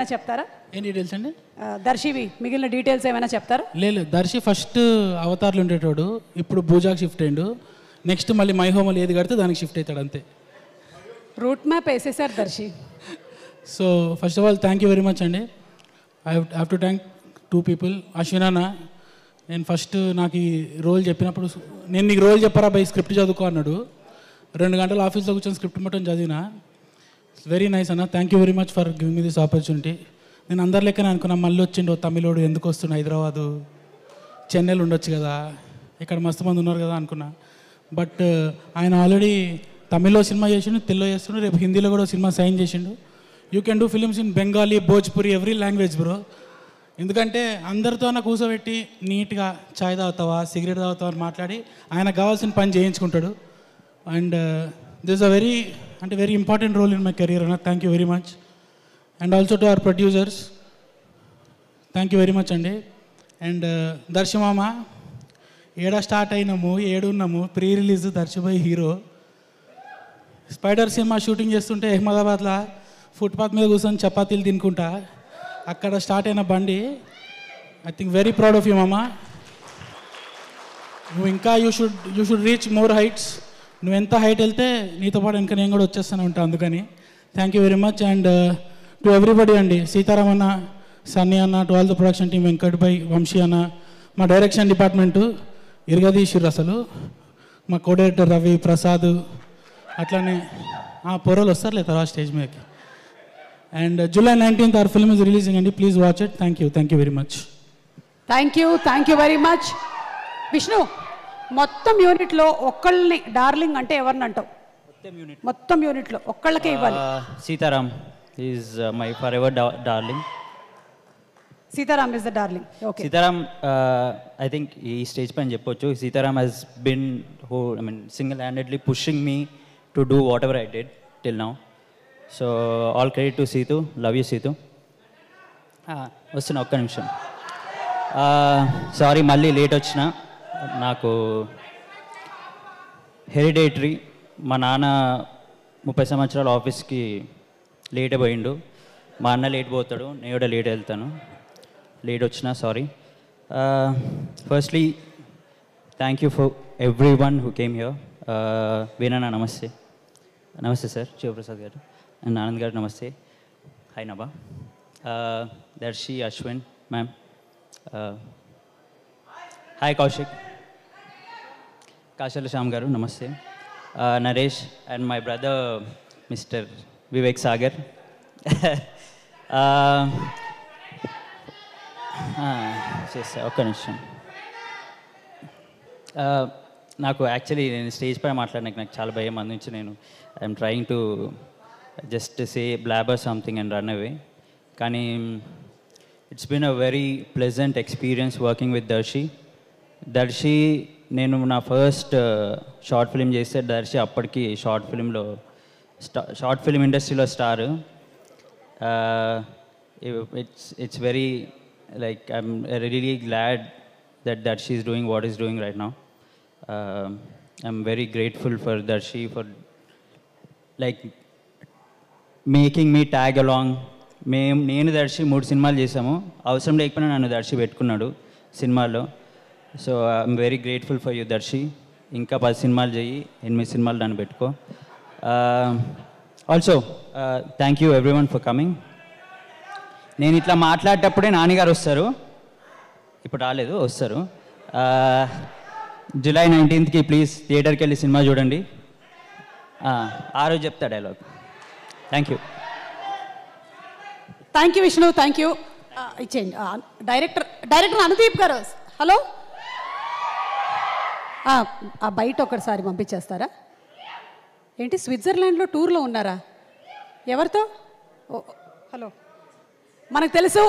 చెప్తారా? ఏం డీటెయిల్స్ అండి? దర్శివి మిగిలిన డీటెయిల్స్ ఏమైనా చెప్తారా? లేదు, దర్శి ఫస్ట్ అవతార్లు ఉండేటోడు, ఇప్పుడు భూజాకి షిఫ్ట్ అయ్యిండు. నెక్స్ట్ మళ్ళీ మై హోమల్ ఏది కడితే దానికి షిఫ్ట్ అవుతాడు అంతే. రూట్ మ్యాప్ వేసేసారు Darshi. So first of all thank you very much అండి. I have to thank two people. Ashwin అన్న, నేను ఫస్ట్ నాకు ఈ రోల్ చెప్పినప్పుడు, నేను నీకు రోల్ చెప్పారా బై స్క్రిప్ట్ చదువుకో అన్నాడు. 2 గంటలు ఆఫీస్లో కూర్చొని స్క్రిప్ట్ మొత్తం చదివినా. వెరీ నైస్ అన్న, thank you very much for giving me this opportunity. నేను అందరి లెక్కనే అనుకున్నా, మళ్ళీ వచ్చిండు తమిళోడు, ఎందుకు వస్తుండు హైదరాబాదు, చెన్నైలో ఉండొచ్చు కదా, ఇక్కడ మస్తు మంది ఉన్నారు కదా అనుకున్నా. బట్ ఆయన ఆల్రెడీ తమిళ్లో సినిమా చేసిండు, తెలుగులో చేస్తుండు, రేపు హిందీలో కూడా సినిమా సైన్ చేసిండు. You can do films in Bengali, Bhojpuri, every language bro. ఎందుకంటే అందరితో కూర్చోబెట్టి నీట్గా చాయ్ తాగుతావా, సిగరెట్ తాగుతావా అని మాట్లాడి ఆయనకు కావాల్సిన పని చేయించుకుంటాడు. And this a very important role in my career అన్న. Thank you very much. And also to our producers, thank you very much అండి. అండ్ దర్శి మామ, ఏడా స్టార్ట్ అయినాము, ఏడున్నాము, ప్రీ రిలీజ్ దర్శిబాయ్ హీరో. స్పైడర్ సినిమా షూటింగ్ చేస్తుంటే అహ్మదాబాద్లో ఫుట్పాత్ మీద కూర్చొని చపాతీలు తినుకుంటా అక్కడ స్టార్ట్ అయిన బండి. I think very proud of you మామ. నువ్వు ఇంకా you should reach more heights. నువ్వు ఎంత హైట్ వెళ్తే నీతో పాటు ఇంకా నేను కూడా వచ్చేస్తాను ఉంటాను. అందుకని thank you very much. And to everybody అండి, సీతారాం అన్న, సన్నీ అన్న, to all the production team, Venkat భాయ్, వంశీ అన్న, మా డైరెక్షన్ డిపార్ట్మెంటు ఇరగదీసిర్రు అసలు, మా కో డైరెక్టర్ రవి, ప్రసాద్, అట్లనే పొరలు వస్తారు లేదా తర్వాత స్టేజ్ మీదకి. And July 19th our film is releasing అండి, please watch it. Thank you very much. Thank you very much. Vishnu, మొత్తం యూనిట్లో ఒక్కళ్ళని డార్లింగ్ అంటే ఎవరిని అంటావు? మొత్తం యూనిట్లో ఒక్కళ్ళకే ఇవ్వాలి. Sitaram is my forever darling. Sitaram is the darling. Okay. Sitaram, I think ఈ స్టేజ్ పైన చెప్పొచ్చు, Sitaram has been single handedly pushing me to do whatever I did till now. So all credit to Situ. Love you Situ. వస్తున్నా, ఒక్క నిమిషం. Sorry మళ్ళీ late వచ్చిన. నాకు hereditary, మా నాన్న 30 సంవత్సరాల ఆఫీస్కి లేట్ పోయిండు, మా అన్న లేట్ పోతాడు, నేను కూడా లేట్ వెళ్తాను. లేట్ వచ్చిన sorry. Firstly thank you for everyone who came here. వీణన్న నమస్తే. నమస్తే సార్. శివప్రసాద్ గారు అండ్ ఆనంద్ గారు నమస్తే. Hi Nabha. Darshi, Ashwin ma'am, hi Kaushik, Kasarla Shyam గారు నమస్తే. Naresh and my brother mister Vivek Sagar. చేస్తా, ఒక్క నిమిషం. నాకు యాక్చువల్లీ నేను స్టేజ్ పై మాట్లాడడానికి నాకు చాలా భయం. అందుంచి నేను I'm trying to just say blabber something and run away. కానీ it's been a very pleasant experience working with Darshi. నేను నా ఫస్ట్ షార్ట్ ఫిలిం చేస్తే దర్శి అప్పటికి షార్ట్ ఫిలిం ఇండస్ట్రీలో star. It's very like I'm really glad that Darshi is doing what he's doing right now. I'm very grateful for Darshi for like making me tag along. నేను దర్శి 3 సినిమాలు చేసాము, అవసరం లేకపోయినా నన్ను దర్శి పెట్టుకున్నాడు సినిమాల్లో. So I'm very grateful for you Darshi. ఇంకా 10 సినిమాలు చేయి, 8 సినిమాలు నన్ను పెట్టుకో. Also thank you everyone for coming. నేను ఇట్లా మాట్లాడేటప్పుడే నాన్నగారు వస్తారు, ఇప్పుడు రాలేదు, వస్తారు. July 19th ప్లీజ్ థియేటర్కి వెళ్ళి సినిమా చూడండి. ఆ రోజు చెప్తా dialogue. Thank you Vishnu. Thank you. ఇచ్చేయండి. డైరెక్టర్ అనుదీప్ గారు, హలో. బయట ఒకసారి పంపించేస్తారా? ఏంటి స్విట్జర్లాండ్లో టూర్లో ఉన్నారా? ఎవరితో? హలో, మనకు తెలుసు